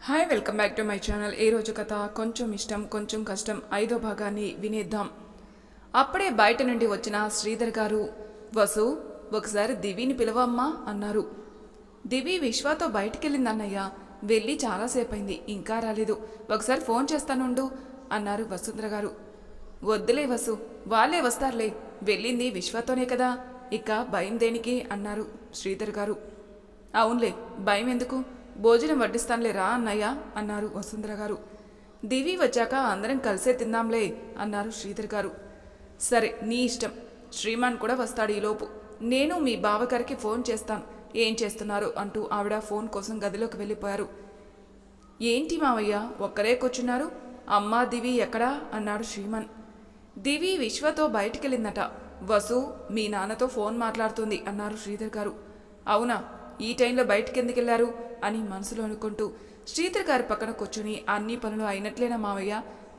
Hi welcome back to my channel. ఈ రోజు కథ కొంచెం ఇష్టం కొంచెం కష్టం 5వ భాగాన్ని వినేద్దాం. అప్పుడే బయట నుండి వచ్చిన శ్రీధర్ గారు, వసు ఒకసారి దివిని పిలవమ్మా అన్నారు. దివి విశ్వతో బయటికెళ్ళిందన్నయ్య, వెళ్ళి చాలాసేపు అయింది, ఇంకా రాలేదు, ఒకసారి ఫోన్ చేస్తానుండు అన్నారు వసుంధర గారు. వద్దులే వసు, వాళ్ళే వస్తారులే, వెళ్ళింది విశ్వతోనే కదా, ఇక భయం దేనికి అన్నారు శ్రీధర్ గారు. అవునులే, భయం ఎందుకు, భోజనం వడ్డిస్తానులేరా అన్నయ్య అన్నారు వసుంధర గారు. దివి వచ్చాక అందరం కలిసే తిందాంలే అన్నారు శ్రీధర్ గారు. సరే నీ ఇష్టం, శ్రీమాన్ కూడా వస్తాడు ఈలోపు, నేను మీ బావగారికి ఫోన్ చేస్తాను, ఏం చేస్తున్నారు అంటూ ఆవిడ ఫోన్ కోసం గదిలోకి వెళ్ళిపోయారు. ఏంటి మావయ్య ఒక్కరే కూర్చున్నారు, అమ్మా దివి ఎక్కడా అన్నాడు శ్రీమాన్. దివి విశ్వతో బయటికెళ్ళిందట, వసు మీ నాన్నతో ఫోన్ మాట్లాడుతుంది అన్నారు శ్రీధర్ గారు. అవునా, ఈ టైంలో బయటికెందుకెళ్లారు అని మనసులో అనుకుంటూ శ్రీధర్ గారి పక్కన కూర్చుని అన్ని పనులు అయినట్లేనా మావయ్య,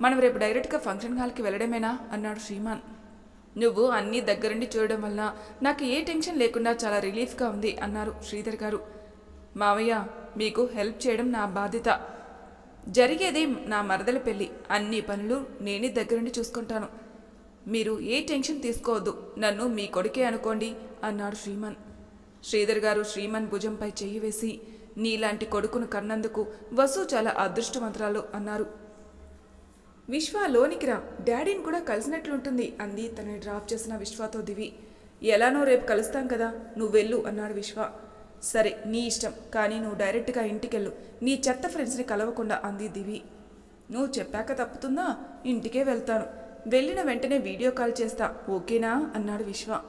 మనం రేపు డైరెక్ట్గా ఫంక్షన్ హాల్కి వెళ్ళడమేనా అన్నాడు శ్రీమాన్. నువ్వు అన్నీ దగ్గరుండి చూడడం వల్ల నాకు ఏ టెన్షన్ లేకుండా చాలా రిలీఫ్గా ఉంది అన్నారు శ్రీధర్ గారు. మావయ్య మీకు హెల్ప్ చేయడం నా బాధ్యత, జరిగేది నా మరదల పెళ్ళి, అన్ని పనులు నేనే దగ్గరుండి చూసుకుంటాను, మీరు ఏ టెన్షన్ తీసుకోవద్దు, నన్ను మీ కొడుకే అనుకోండి అన్నాడు శ్రీమాన్. శ్రీధర్ గారు శ్రీమాన్ భుజంపై చెయ్యి వేసి, నీలాంటి కొడుకును కన్నందుకు వసు చాలా అదృష్టవంతురాలు అన్నారు. విశ్వ లోనికి రా, డాడీని కూడా కలిసినట్లుంటుంది అంది తనని డ్రాప్ చేసిన విశ్వతో దివి. ఎలానో రేపు కలుస్తాం కదా, నువ్వెళ్ళు అన్నాడు విశ్వ. సరే నీ ఇష్టం, కానీ నువ్వు డైరెక్ట్గా ఇంటికెళ్ళు, నీ చెత్త ఫ్రెండ్స్ని కలవకుండా అంది దివి. నువ్వు చెప్పాక తప్పుతుందా, ఇంటికే వెళ్తాను, వెళ్ళిన వెంటనే వీడియో కాల్ చేస్తా, ఓకేనా అన్నాడు విశ్వ.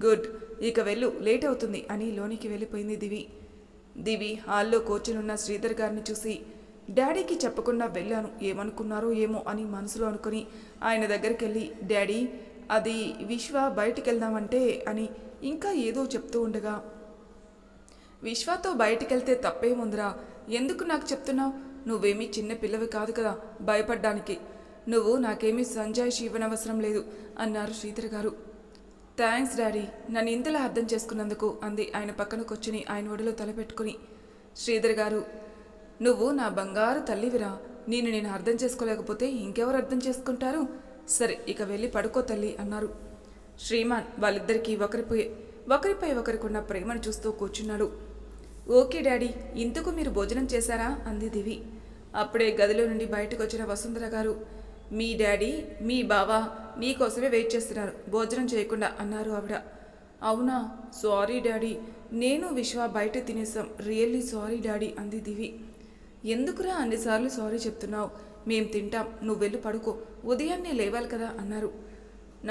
గుడ్, ఇక వెళ్ళు, లేట్ అవుతుంది అని లోనికి వెళ్ళిపోయింది దివి. దివి హాల్లో కూర్చునున్న శ్రీధర్ గారిని చూసి, డాడీకి చెప్పకుండా వెళ్ళాను, ఏమనుకున్నారో ఏమో అని మనసులో అనుకుని ఆయన దగ్గరికి వెళ్ళి, డాడీ అది విశ్వ బయటికి వెళ్దామంటే అని ఇంకా ఏదో చెప్తూ ఉండగా, విశ్వతో బయటికెళ్తే తప్పేముందిరా, ఎందుకు నాకు చెప్తున్నావు, నువ్వేమీ చిన్న పిల్లవి కాదు కదా భయపడ్డానికి, నువ్వు నాకేమీ సంజాయిషి ఇవ్వనవసరం లేదు అన్నారు శ్రీధర్ గారు. థ్యాంక్స్ డాడీ, నన్ను ఇంతలా అర్థం చేసుకున్నందుకు అంది ఆయన పక్కన కూర్చుని ఆయన ఒడిలో తలపెట్టుకుని. శ్రీధర్ గారు, నువ్వు నా బంగారు తల్లివిరా, నేను అర్థం చేసుకోలేకపోతే ఇంకెవరు అర్థం చేసుకుంటారు, సరే ఇక వెళ్ళి పడుకో తల్లి అన్నారు. శ్రీమాన్ వాళ్ళిద్దరికీ ఒకరిపై ఒకరికున్న ప్రేమను చూస్తూ కూర్చున్నాడు. ఓకే డాడీ, ఇంతకు మీరు భోజనం చేశారా అంది దివి. అప్పుడే గదిలో నుండి బయటకు వచ్చిన వసుంధర గారు, మీ డాడీ మీ బావ నీకోసమే వెయిట్ చేస్తున్నారు, భోజనం చేయకుండా అన్నారు ఆవిడ. అవునా, సారీ డాడీ, నేను విశ్వ బయట తినేసాం, రియల్లీ సారీ డాడీ అంది దివి. ఎందుకురా అన్నిసార్లు సారీ చెప్తున్నావు, మేం తింటాం, నువ్వు వెళ్ళి పడుకో, ఉదయాన్నే లేవాలి కదా అన్నారు.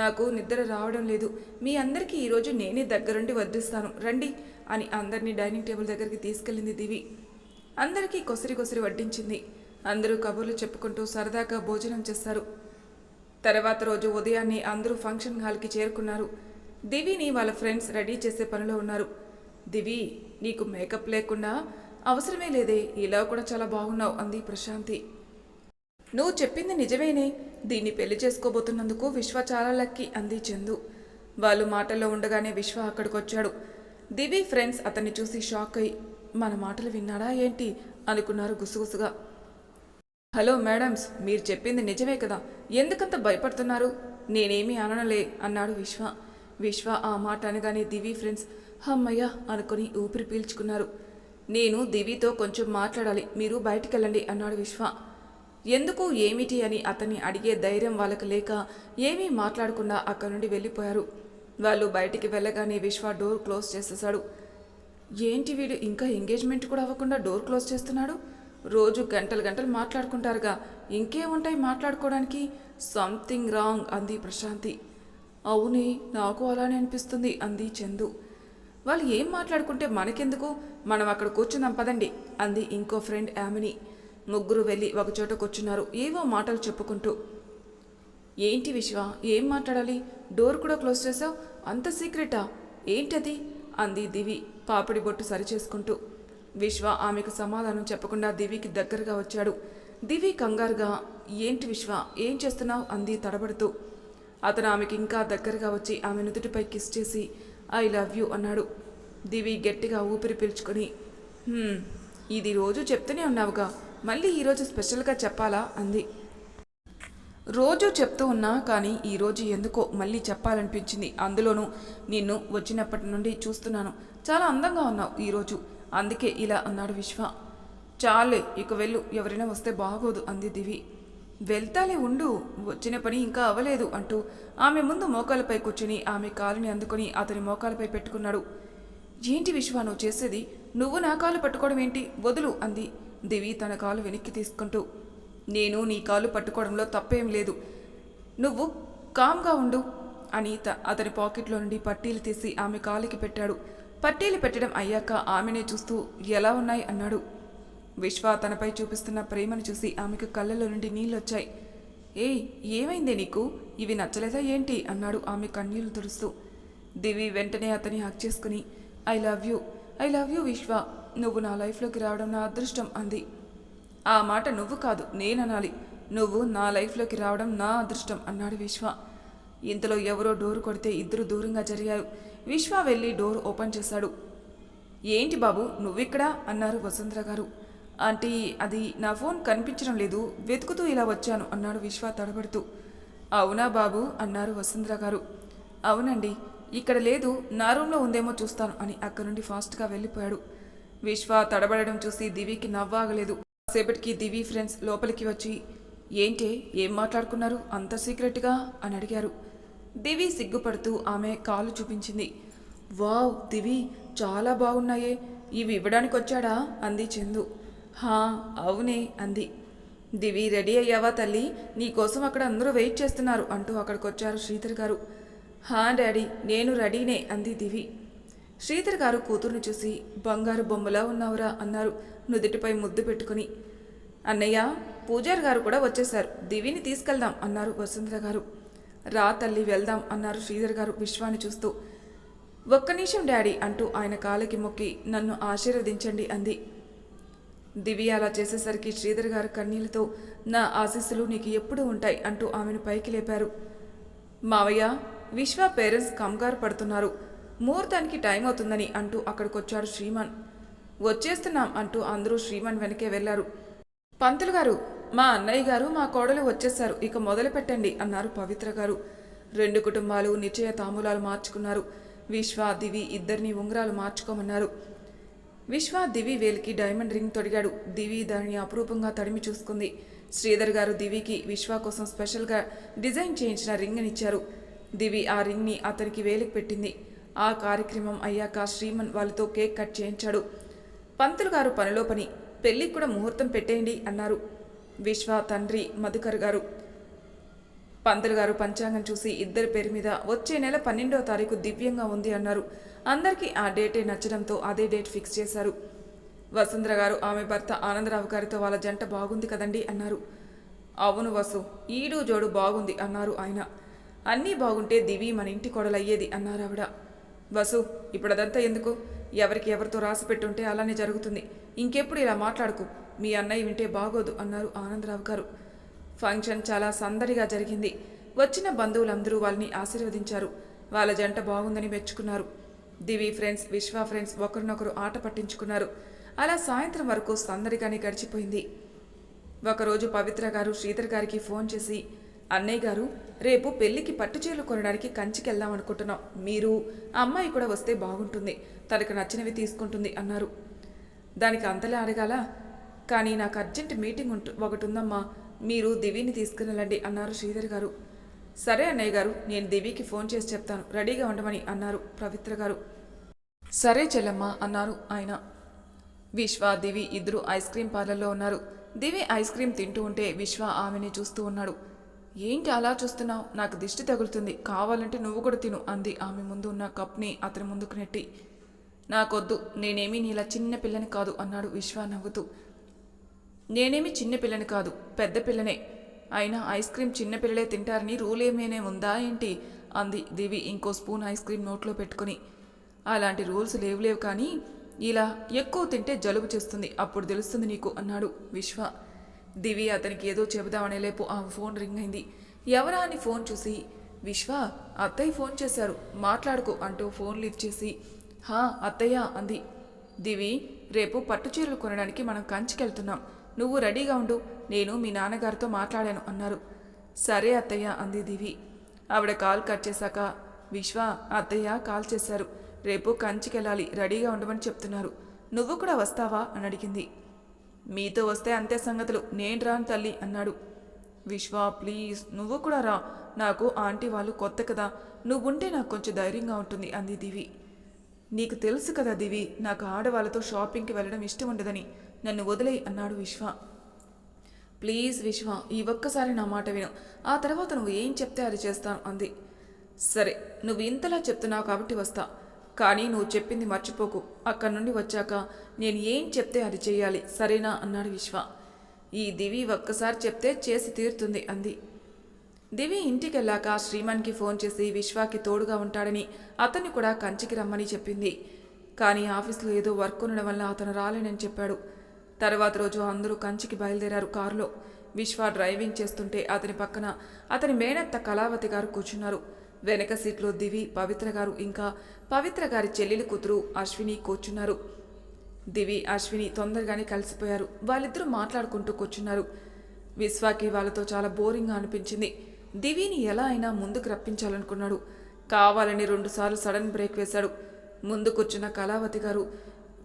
నాకు నిద్ర రావడం లేదు, మీ అందరికీ ఈరోజు నేనే దగ్గరుండి వడ్డిస్తాను రండి అని అందరినీ డైనింగ్ టేబుల్ దగ్గరికి తీసుకెళ్ళింది దివి. అందరికీ కొసరి వడ్డించింది. అందరూ కబుర్లు చెప్పుకుంటూ సరదాగా భోజనం చేస్తారు. తర్వాత రోజు ఉదయాన్నే అందరూ ఫంక్షన్ హాల్కి చేరుకున్నారు. దివిని వాళ్ళ ఫ్రెండ్స్ రెడీ చేసే పనిలో ఉన్నారు. దివి, నీకు మేకప్ లేకుండా అవసరమే లేదే, ఇలా కూడా చాలా బాగున్నావు అంది ప్రశాంతి. నువ్వు చెప్పింది నిజమేనే, దీన్ని పెళ్లి చేసుకోబోతున్నందుకు విశ్వ చాలా లక్కీ అంది చందు. వాళ్ళు మాటల్లో ఉండగానే విశ్వ అక్కడికొచ్చాడు. దివి ఫ్రెండ్స్ అతన్ని చూసి షాక్ అయ్యి, మన మాటలు విన్నాడా ఏంటి అనుకున్నారు గుసగుసగా. హలో మేడమ్స్, మీరు చెప్పింది నిజమే కదా, ఎందుకంత భయపడుతున్నారు, నేనేమీ అననలే అన్నాడు విశ్వ ఆ మాట అనగానే దివి ఫ్రెండ్స్ హమ్మయ్య అనుకుని ఊపిరి పీల్చుకున్నారు. నేను దివితో కొంచెం మాట్లాడాలి, మీరు బయటికెళ్ళండి అన్నాడు విశ్వ. ఎందుకు ఏమిటి అని అతన్ని అడిగే ధైర్యం వాళ్ళకి లేక ఏమీ మాట్లాడకుండా అక్కడి నుండి వెళ్ళిపోయారు. వాళ్ళు బయటికి వెళ్ళగానే విశ్వ డోర్ క్లోజ్ చేసేశాడు. ఏంటి వీడు ఇంకా ఎంగేజ్మెంట్ కూడా అవ్వకుండా డోర్ క్లోజ్ చేస్తున్నాడు, రోజు గంటలు మాట్లాడుకుంటారుగా, ఇంకేముంటాయి మాట్లాడుకోవడానికి, సంథింగ్ రాంగ్ అంది ప్రశాంతి. అవునే, నాకు అలానే అనిపిస్తుంది అంది చందు. వాళ్ళు ఏం మాట్లాడుకుంటే మనకెందుకు, మనం అక్కడ కూర్చుందాం పదండి అంది ఇంకో ఫ్రెండ్ యామిని. ముగ్గురు వెళ్ళి ఒకచోట కూర్చున్నారు, ఏవో మాటలు చెప్పుకుంటూ. ఏంటి విశ్వ, ఏం మాట్లాడాలి, డోర్ కూడా క్లోజ్ చేసావు, అంత సీక్రెటా, ఏంటది అంది దివి పాపిడి బొట్టు సరిచేసుకుంటూ. విశ్వ ఆమెకు సమాధానం చెప్పకుండా దివికి దగ్గరగా వచ్చాడు. దివి కంగారుగా, ఏంటి విశ్వ, ఏం చేస్తున్నావు అంది తడబడుతూ. అతను ఆమెకి ఇంకా దగ్గరగా వచ్చి ఆమె నుదుటిపై కిస్ చేసి ఐ లవ్ యూ అన్నాడు. దివి గట్టిగా ఊపిరి పీల్చుకొని ఇది రోజు చెప్తూనే ఉన్నావుగా, మళ్ళీ ఈరోజు స్పెషల్గా చెప్పాలా అంది. రోజూ చెప్తూ ఉన్నా కానీ ఈరోజు ఎందుకో మళ్ళీ చెప్పాలనిపించింది. అందులోనూ నిన్ను వచ్చినప్పటి నుండి చూస్తున్నాను, చాలా అందంగా ఉన్నావు ఈరోజు, అందుకే ఇలా అన్నాడు విశ్వ. చాలే ఇక వెళ్ళు, ఎవరైనా వస్తే బాగోదు అంది దివి. వెళ్తాలే ఉండు, వచ్చిన పని ఇంకా అవ్వలేదు అంటూ ఆమె ముందు మోకాలపై కూర్చుని ఆమె కాలుని అందుకొని అతని మోకాలపై పెట్టుకున్నాడు. ఏంటి విశ్వ నువ్వు చేసేది, నువ్వు నా కాలు పట్టుకోవడం ఏంటి, వదులు అంది దివి తన కాలు వెనక్కి తీసుకుంటూ. నేను నీ కాలు పట్టుకోవడంలో తప్పేం లేదు, నువ్వు కామ్గా ఉండు అని అతని పాకెట్లో నుండి పట్టీలు తీసి ఆమె కాలికి పెట్టాడు. పట్టీలు పెట్టడం అయ్యాక ఆమెనే చూస్తూ ఎలా ఉన్నాయి అన్నాడు. విశ్వ తనపై చూపిస్తున్న ప్రేమను చూసి ఆమెకు కళ్ళలో నుండి నీళ్ళొచ్చాయి. ఏయ్ ఏమైందే నీకు, ఇవి నచ్చలేదా ఏంటి అన్నాడు ఆమె కన్నీళ్లు తుడుస్తూ. దివి వెంటనే అతని హక్ చేసుకుని ఐ లవ్ యూ విశ్వ, నువ్వు నా లైఫ్లోకి రావడం నా అదృష్టం అంది. ఆ మాట నువ్వు కాదు నేననాలి, నువ్వు నా లైఫ్లోకి రావడం నా అదృష్టం అన్నాడు విశ్వ. ఇంతలో ఎవరో డోరు కొడితే ఇద్దరు దూరంగా జరిగారు. విశ్వ వెళ్ళి డోర్ ఓపెన్ చేశాడు. ఏంటి బాబు నువ్విక్కడా అన్నారు వసుంధర గారు. ఆంటీ అది నా ఫోన్ కనిపించడం లేదు, వెతుకుతూ ఇలా వచ్చాను అన్నాడు విశ్వ తడబడుతూ. అవునా బాబు అన్నారు వసుంధర గారు. అవునండి, ఇక్కడ లేదు, నా రూమ్లో ఉందేమో చూస్తాను అని అక్కడి నుండి ఫాస్ట్గా వెళ్ళిపోయాడు. విశ్వ తడబడడం చూసి దివికి నవ్వాగలేదు. సేపటికి దివి ఫ్రెండ్స్ లోపలికి వచ్చి ఏంటే ఏం మాట్లాడుకున్నారు అంత సీక్రెట్గా అని అడిగారు. దివి సిగ్గుపడుతూ ఆమె కాలు చూపించింది. వావ్ దివి చాలా బాగున్నాయే, ఇవి ఇవ్వడానికి వచ్చాడా అంది చందు. హా అవునే అంది. దివి రెడీ అయ్యావా తల్లి, నీకోసం అక్కడ అందరూ వెయిట్ చేస్తున్నారు అంటూ అక్కడికొచ్చారు శ్రీధర్ గారు. హా డాడీ నేను రెడీనే అంది దివి. శ్రీధర్ గారు కూతుర్ని చూసి బంగారు బొమ్మలా ఉన్నావురా అన్నారు నుదుటిపై ముద్దు పెట్టుకుని. అన్నయ్య పూజారి గారు కూడా వచ్చేశారు, దివిని తీసుకెళ్దాం అన్నారు వసుంధర గారు. రా తల్లి వెళ్దాం అన్నారు శ్రీధర్ గారు విశ్వాన్ని చూస్తూ. ఒక్క నిమిషం డాడీ అంటూ ఆయన కాలికి మొక్కి నన్ను ఆశీర్వదించండి అంది. దివి అలా చేసేసరికి శ్రీధర్ గారు కన్నీళ్లతో నా ఆశీస్సులు నీకు ఎప్పుడూ ఉంటాయి అంటూ ఆమెను పైకి లేపారు. మావయ్య విశ్వ పేరెంట్స్ కంగారు పడుతున్నారు, ముహూర్తానికి టైం అవుతుందని అంటూ అక్కడికొచ్చాడు శ్రీమాన్. వచ్చేస్తున్నాం అంటూ అందరూ శ్రీమాన్ వెనకే వెళ్లారు. పంతులు గారు మా అన్నయ్య గారు మా కోడలు వచ్చేశారు, ఇక మొదలు పెట్టండి అన్నారు పవిత్ర గారు. రెండు కుటుంబాలు నిశ్చయ తాంబూలాలు మార్చుకున్నారు. విశ్వ దివి ఇద్దరిని ఉంగరాలు మార్చుకోమన్నారు. విశ్వ దివి వేలికి డైమండ్ రింగ్ తొడిగాడు. దివి దానిని అపురూపంగా తడిమి చూసుకుంది. శ్రీధర్ గారు దివికి విశ్వ కోసం స్పెషల్గా డిజైన్ చేయించిన రింగ్నిచ్చారు. దివి ఆ రింగ్ని అతనికి వేలికి పెట్టింది. ఆ కార్యక్రమం అయ్యాక శ్రీమన్ వాళ్ళతో కేక్ కట్ చేయించాడు. పంతులు గారు పనిలో పని, పెళ్ళికి కూడా ముహూర్తం పెట్టేయండి అన్నారు విశ్వ తండ్రి మధుకర్ గారు. పంతులు గారు పంచాంగం చూసి ఇద్దరి పేరు మీద వచ్చే నెల 12వ తారీఖు దివ్యంగా ఉంది అన్నారు. అందరికీ ఆ డేటే నచ్చడంతో అదే డేట్ ఫిక్స్ చేశారు. వసుంధర గారు ఆమె భర్త ఆనందరావు గారితో వాళ్ళ జంట బాగుంది కదండి అన్నారు. అవును వసు, ఈడు జోడు బాగుంది అన్నారు ఆయన. అన్నీ బాగుంటే దివి మన ఇంటి కొడలయ్యేది అన్నారు ఆవిడ. వసు ఇప్పుడు అదంతా ఎందుకు, ఎవరికి ఎవరితో రాసి పెట్టుంటే అలానే జరుగుతుంది, ఇంకెప్పుడు ఇలా మాట్లాడుకు, మీ అన్నయ్య వింటే బాగోదు అన్నారు ఆనందరావు గారు. ఫంక్షన్ చాలా సందడిగా జరిగింది. వచ్చిన బంధువులందరూ వాళ్ళని ఆశీర్వదించారు. వాళ్ళ జంట బాగుందని మెచ్చుకున్నారు. దివి ఫ్రెండ్స్ విశ్వ ఫ్రెండ్స్ ఒకరినొకరు ఆట పట్టించుకున్నారు. అలా సాయంత్రం వరకు సందడిగానే గడిచిపోయింది. ఒకరోజు పవిత్ర గారు శ్రీధర్ గారికి ఫోన్ చేసి అన్నయ్య గారు రేపు పెళ్లికి పట్టుచీరలు కొనడానికి కంచికెళ్దాం అనుకుంటున్నాం, మీరు ఆ అమ్మాయి కూడా వస్తే బాగుంటుంది, తనకు నచ్చినవి తీసుకుంటుంది అన్నారు. దానికి అంతలే అడగాల, కానీ నాకు అర్జెంట్ మీటింగ్ ఒకటి ఉందమ్మా, మీరు దివిని తీసుకుని అన్నారు శ్రీధర్ గారు. సరే అన్నయ్య గారు, నేను దివికి ఫోన్ చేసి చెప్తాను, రెడీగా ఉండమని అన్నారు పవిత్ర గారు. సరే చెల్లమ్మ అన్నారు ఆయన. విశ్వ దివి ఇద్దరు ఐస్ క్రీం పార్లర్లో ఉన్నారు. దివి ఐస్ క్రీం తింటూ ఉంటే విశ్వ ఆమెని చూస్తూ ఉన్నాడు. ఏంటి అలా చూస్తున్నావు, నాకు దిష్టి తగులుతుంది, కావాలంటే నువ్వు కూడా తిను అంది ఆమె ముందు ఉన్న కప్ని అతని ముందుకు నెట్టి. నాకొద్దు, నేనేమీ నీలా చిన్న పిల్లని కాదు అన్నాడు విశ్వ నవ్వుతూ. నేనేమి చిన్న పిల్లని కాదు, పెద్ద పిల్లనే, అయినా ఐస్ క్రీం చిన్నపిల్లలే తింటారని రూల్ ఏమైనా ఉందా ఏంటి అంది దివి ఇంకో స్పూన్ ఐస్ క్రీం నోట్లో పెట్టుకుని. అలాంటి రూల్స్ లేవు కానీ ఇలా ఎక్కువ తింటే జలుబు చేస్తుంది, అప్పుడు తెలుస్తుంది నీకు అన్నాడు విశ్వ. దివి అతనికి ఏదో చెబుదామనే లేపు ఆ ఫోన్ రింగ్ అయింది. ఎవరా అని ఫోన్ చూసి విశ్వ అత్తయ్య ఫోన్ చేశారు, మాట్లాడుకో అంటూ ఫోన్ లిఫ్ట్ చేసి హా అత్తయ్య అంది. దివి రేపు పట్టు చీరలు కొనడానికి మనం కంచికెళ్తున్నాం. నువ్వు రెడీగా ఉండు, నేను మీ నాన్నగారితో మాట్లాడాను అన్నారు. సరే అత్తయ్య అంది దివి. ఆవిడ కాల్ కట్ చేశాక, విశ్వ అత్తయ్య కాల్ చేశారు, రేపు కంచికెళ్ళాలి, రెడీగా ఉండమని చెప్తున్నారు, నువ్వు కూడా వస్తావా అని అడిగింది. మీతో వస్తే అంతే సంగతులు, నేను రాను తల్లి అన్నాడు. విశ్వ ప్లీజ్ నువ్వు కూడా రా, నాకు ఆంటీ వాళ్ళు కొత్త కదా, నువ్వుంటే నాకు కొంచెం ధైర్యంగా ఉంటుంది అంది దివి. నీకు తెలుసు కదా దివి, నాకు ఆడవాళ్ళతో షాపింగ్కి వెళ్ళడం ఇష్టం ఉండదని, నన్ను వదిలేయి అన్నాడు విశ్వ. ప్లీజ్ విశ్వ, ఈ ఒక్కసారి నా మాట విను, ఆ తర్వాత నువ్వు ఏం చెప్తే అది చేస్తాను అంది. సరే నువ్వు ఇంతలా చెప్తున్నావు కాబట్టి వస్తా, కానీ నువ్వు చెప్పింది మర్చిపోకు, అక్కడి నుండి వచ్చాక నేను ఏం చెప్తే అది చెయ్యాలి, సరేనా అన్నాడు విశ్వ. ఈ దివి ఒక్కసారి చెప్తే చేసి తీరుతుంది అంది. దివి ఇంటికి వెళ్ళాక శ్రీమాన్కి ఫోన్ చేసి విశ్వాకి తోడుగా ఉంటాడని, అతన్ని కూడా కంచికి రమ్మని చెప్పింది. కానీ ఆఫీస్లో ఏదో వర్క్ ఉండడం వల్ల అతను రాలేనని చెప్పాడు. తర్వాత రోజు అందరూ కంచికి బయలుదేరారు కారులో. విశ్వ డ్రైవింగ్ చేస్తుంటే అతని పక్కన అతని మేనత్త కళావతి గారు కూర్చున్నారు. వెనక సీట్లో దివి, పవిత్ర గారు ఇంకా పవిత్ర గారి చెల్లెలి కూతురు అశ్విని కూర్చున్నారు. దివి అశ్విని తొందరగానే కలిసిపోయారు. వాళ్ళిద్దరూ మాట్లాడుకుంటూ కూర్చున్నారు. విశ్వాకి వాళ్ళతో చాలా బోరింగ్గా అనిపించింది. దివిని ఎలా అయినా ముందుకు రప్పించాలనుకున్నాడు. కావాలని 2 సార్లు సడన్ బ్రేక్ వేశాడు. ముందు కూర్చున్న కళావతి గారు,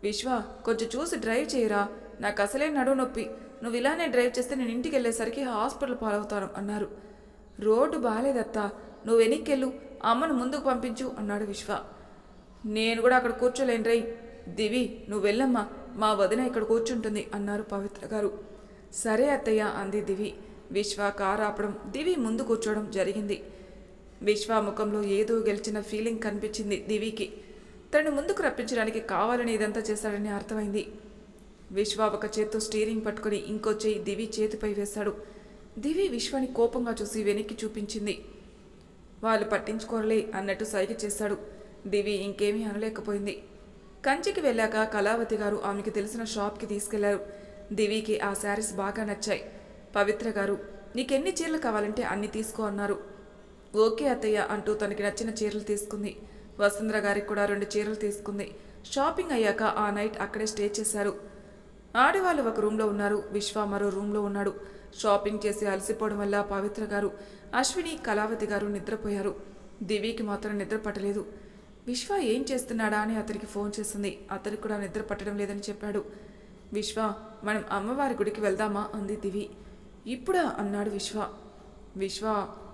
విశ్వ కొంచెం చూసి డ్రైవ్ చేయరా, నాకు అసలే నడువు నొప్పి, నువ్వు ఇలానే డ్రైవ్ చేస్తే నేను ఇంటికి వెళ్ళేసరికి హాస్పిటల్ పాలవుతాను అన్నారు. రోడ్డు బాగాలేదత్తా, నువ్వు వెనక్కెళ్ళు, అమ్మను ముందుకు పంపించు అన్నాడు విశ్వ. నేను కూడా అక్కడ కూర్చోలేను రై, దివి నువ్వు వెళ్ళమ్మా, మా వదిన ఇక్కడ కూర్చుంటుంది అన్నారు పవిత్ర గారు. సరే అత్తయ్య అంది దివి. విశ్వ కారు ఆపడం, దివి ముందు కూర్చోవడం జరిగింది. విశ్వ ముఖంలో ఏదో గెలిచిన ఫీలింగ్ కనిపించింది దివికి. తనను ముందుకు రప్పించడానికి కావాలని ఇదంతా చేశాడని అర్థమైంది. విశ్వ ఒక చేత్తో స్టీరింగ్ పట్టుకుని ఇంకో చేయి దివి చేతిపై వేశాడు. దివి విశ్వాని కోపంగా చూసి వెనక్కి చూపించింది. వాళ్ళు పట్టించుకోరలే అన్నట్టు సైగ చేశాడు. దివి ఇంకేమీ అనలేకపోయింది. కంచికి వెళ్ళాక కళావతి గారు ఆమెకి తెలిసిన షాప్కి తీసుకెళ్లారు. దివికి ఆ శారీస్ బాగా నచ్చాయి. పవిత్ర గారు, నీకెన్ని చీరలు కావాలంటే అన్ని తీసుకో అన్నారు. ఓకే అత్తయ్య అంటూ తనకి నచ్చిన చీరలు తీసుకుంది. వసుంధర గారికి కూడా 2 చీరలు తీసుకుంది. షాపింగ్ అయ్యాక ఆ నైట్ అక్కడే స్టే చేశారు. ఆడవాళ్ళు ఒక రూమ్లో ఉన్నారు, విశ్వ మరో రూమ్లో ఉన్నాడు. షాపింగ్ చేసి అలసిపోవడం వల్ల పవిత్ర గారు, అశ్విని, కళావతి గారు నిద్రపోయారు. దివికి మాత్రం నిద్ర పట్టలేదు. విశ్వ ఏం చేస్తున్నాడా అని అతనికి ఫోన్ చేసింది. అతనికి కూడా నిద్ర పట్టడం లేదని చెప్పాడు. విశ్వ మనం అమ్మవారి గుడికి వెళ్దామా అంది దివి. ఇప్పుడా అన్నాడు విశ్వ. విశ్వ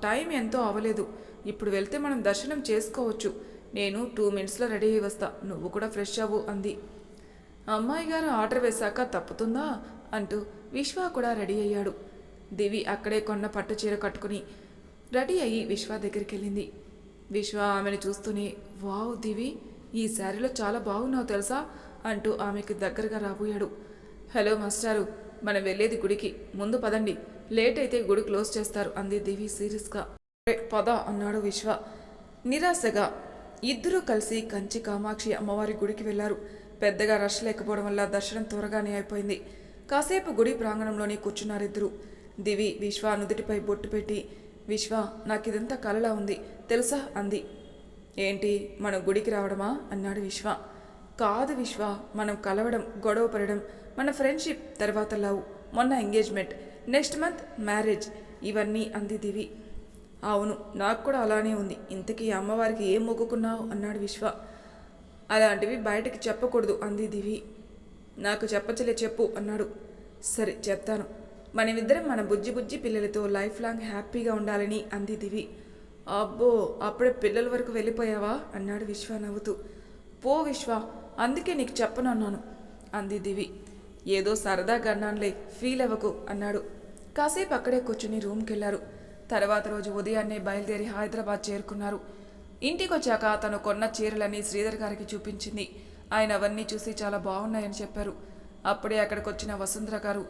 టైం ఎంతో అవ్వలేదు, ఇప్పుడు వెళ్తే మనం దర్శనం చేసుకోవచ్చు, నేను 2 మినిట్స్లో రెడీ అయ్యి వస్తా, నువ్వు కూడా ఫ్రెష్ అవ్వు అంది. అమ్మాయి గారు ఆర్డర్ వేశాక తప్పుతుందా అంటూ విశ్వ కూడా రెడీ అయ్యాడు. దివి అక్కడే కొన్న పట్టు చీర కట్టుకుని రెడీ అయ్యి విశ్వ దగ్గరికి వెళ్ళింది. విశ్వ ఆమెను చూస్తూనే, వావ్ దివి, ఈ శారీలో చాలా బాగున్నావు తెలుసా అంటూ ఆమెకు దగ్గరగా రాబోయాడు. హలో మాస్టారు, మనం వెళ్ళేది గుడికి, ముందు పదండి, లేట్ అయితే గుడి క్లోజ్ చేస్తారు అంది దివి సీరియస్గా. పద అన్నాడు విశ్వ నిరాశగా. ఇద్దరూ కలిసి కంచి కామాక్షి అమ్మవారి గుడికి వెళ్లారు. పెద్దగా రష్ లేకపోవడం వల్ల దర్శనం త్వరగానే అయిపోయింది. కాసేపు గుడి ప్రాంగణంలోనే కూర్చున్నారిద్దరు. దివి విశ్వ నుదుటిపై బొట్టు పెట్టి, విశ్వ నాకిదంతా కలలా ఉంది తెలుసా అంది. ఏంటి మనం గుడికి రావడమా అన్నాడు విశ్వ. కాదు విశ్వ, మనం కలవడం, గొడవ పడడం, మన ఫ్రెండ్షిప్, తర్వాత లవ్, మొన్న ఎంగేజ్మెంట్, నెక్స్ట్ మంత్ మ్యారేజ్, ఇవన్నీ అంది దివి. అవును నాకు కూడా అలానే ఉంది, ఇంతకీ అమ్మవారికి ఏం మొక్కుకున్నావు అన్నాడు విశ్వ. అలాంటివి బయటకి చెప్పకూడదు అంది దివి. నాకు చెప్పచ్చలే చెప్పు అన్నాడు. సరే చెప్తాను, మనమిద్దరం మన బుజ్జి బుజ్జి పిల్లలతో లైఫ్ లాంగ్ హ్యాపీగా ఉండాలని అంది దివి. అబ్బో అప్పుడే పిల్లల వరకు వెళ్ళిపోయావా అన్నాడు విశ్వ నవ్వుతూ. పో విశ్వ, అందుకే నీకు చెప్పనన్నాను అంది దివి. ఏదో సరదాగా అన్నానులే, ఫీల్ అవ్వకు అన్నాడు. కాసేపు అక్కడే కూర్చుని రూమ్కి వెళ్ళారు. తర్వాత రోజు ఉదయాన్నే బయలుదేరి హైదరాబాద్ చేరుకున్నారు. ఇంటికి వచ్చాక తను కొన్న చీరలన్నీ శ్రీధర్ గారికి చూపించింది. ఆయన అవన్నీ చూసి చాలా బాగున్నాయని చెప్పారు. అప్పుడే అక్కడికి వచ్చిన వసుంధర గారు,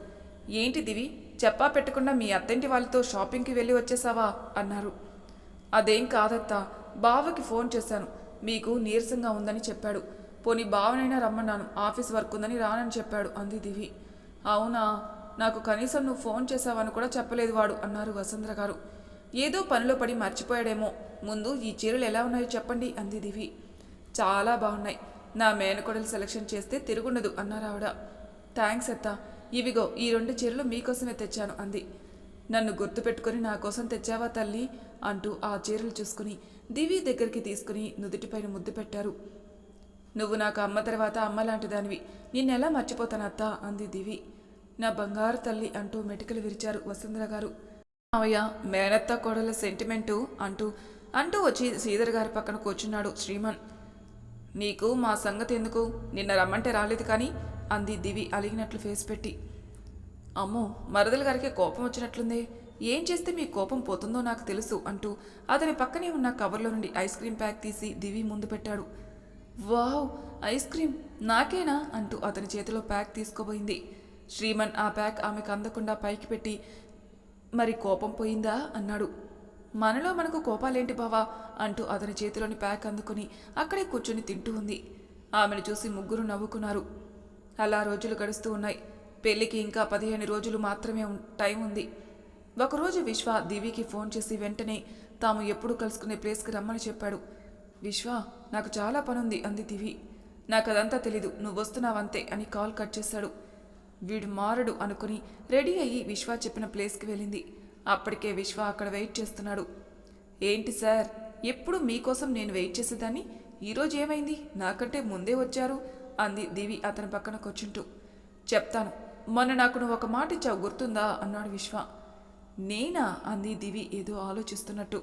ఏంటి దివి, చెప్పా పెట్టకుండా మీ అత్తింటి వాళ్ళతో షాపింగ్కి వెళ్ళి వచ్చేసావా అన్నారు. అదేం కాదత్తా, బావకి ఫోన్ చేశాను, మీకు నీరసంగా ఉందని చెప్పాడు, పోనీ బావనైనా రమ్మన్నాను, ఆఫీస్ వర్క్ ఉందని రానని చెప్పాడు అంది దివి. అవునా, నాకు కనీసం నువ్వు ఫోన్ చేసావని కూడా చెప్పలేదు వాడు అన్నారు వసుంధర గారు. ఏదో పనిలో పడి మర్చిపోయాడేమో, ముందు ఈ చీరలు ఎలా ఉన్నాయో చెప్పండి అంది దివి. చాలా బాగున్నాయి, నా మేనకోడలు సెలక్షన్ చేస్తే తిరుగుండదు అన్నారు ఆవిడ. థ్యాంక్స్ అత్త, ఇవిగో ఈ 2 చీరలు మీకోసమే తెచ్చాను అంది. నన్ను గుర్తుపెట్టుకుని నా కోసం తెచ్చావా తల్లి అంటూ ఆ చీరలు చూసుకుని దివి దగ్గరికి తీసుకుని నుదుటిపైన ముద్దు పెట్టారు. నువ్వు నాకు అమ్మ తర్వాత అమ్మ లాంటి దానివి, నిన్నెలా మర్చిపోతానత్తా అంది దివి. నా బంగారు తల్లి అంటూ మెటికలు విరిచారు వసుంధర గారు. మావయ్య మేనత్త కోడల సెంటిమెంటు అంటూ అంటూ వచ్చి శ్రీధర్ గారి పక్కన కూర్చున్నాడు శ్రీమన్. నీకు మా సంగతి ఎందుకు, నిన్న రమ్మంటే రాలేదు కానీ అంది దివి అలిగినట్లు ఫేస్ పెట్టి. అమ్మో, మరదల గారికి కోపం వచ్చినట్లుందే, ఏం చేస్తే మీ కోపం పోతుందో నాకు తెలుసు అంటూ అతని పక్కనే ఉన్న కవర్లో నుండి ఐస్ క్రీం ప్యాక్ తీసి దివి ముందు పెట్టాడు. వావ్, ఐస్ క్రీం నాకేనా అంటూ అతని చేతిలో ప్యాక్ తీసుకోబోయింది. శ్రీమన్ ఆ ప్యాక్ ఆమెకు అందకుండా పైకి పెట్టి, మరి కోపం పోయిందా అన్నాడు. మనలో మనకు కోపాలేంటి బావా అంటూ అతని చేతిలోని ప్యాక్ అందుకుని అక్కడే కూర్చొని తింటూ ఉంది. ఆమెను చూసి ముగ్గురు నవ్వుకున్నారు. అలా రోజులు గడుస్తూ ఉన్నాయి. పెళ్లికి ఇంకా 15 రోజులు మాత్రమే టైం ఉంది. ఒకరోజు విశ్వ దివికి ఫోన్ చేసి వెంటనే తాము ఎప్పుడు కలుసుకునే ప్లేస్కి రమ్మని చెప్పాడు. విశ్వ, నాకు చాలా పనుంది అంది దివి. నాకు అదంతా తెలీదు, నువ్వు వస్తున్నావంతే అని కాల్ కట్ చేశాడు. వీడు మారడు అనుకుని రెడీ అయ్యి విశ్వ చెప్పిన ప్లేస్కి వెళ్ళింది. అప్పటికే విశ్వ అక్కడ వెయిట్ చేస్తున్నాడు. ఏంటి సార్, ఎప్పుడు మీకోసం నేను వెయిట్ చేసేదాన్ని, ఈరోజు ఏమైంది, నాకంటే ముందే వచ్చారు అంది దివి అతని పక్కన కూర్చుంటూ. చెప్తాను, మొన్న నాకు నువ్వు ఒక మాట ఇచ్చావు గుర్తుందా అన్నాడు విశ్వ. నేనా అంది దివి ఏదో ఆలోచిస్తున్నట్టు.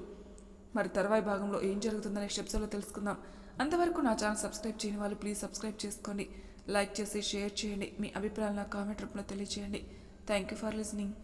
మరి తర్వాయి భాగంలో ఏం జరుగుతుందనే స్టెప్స్లో తెలుసుకుందాం. అంతవరకు నా ఛానల్ సబ్స్క్రైబ్ చేయని వాళ్ళు ప్లీజ్ సబ్స్క్రైబ్ చేసుకోండి. లైక్ చేసి షేర్ చేయండి. మీ అభిప్రాయాలను కామెంట్ రూపంలో తెలియజేయండి. Thank you for listening.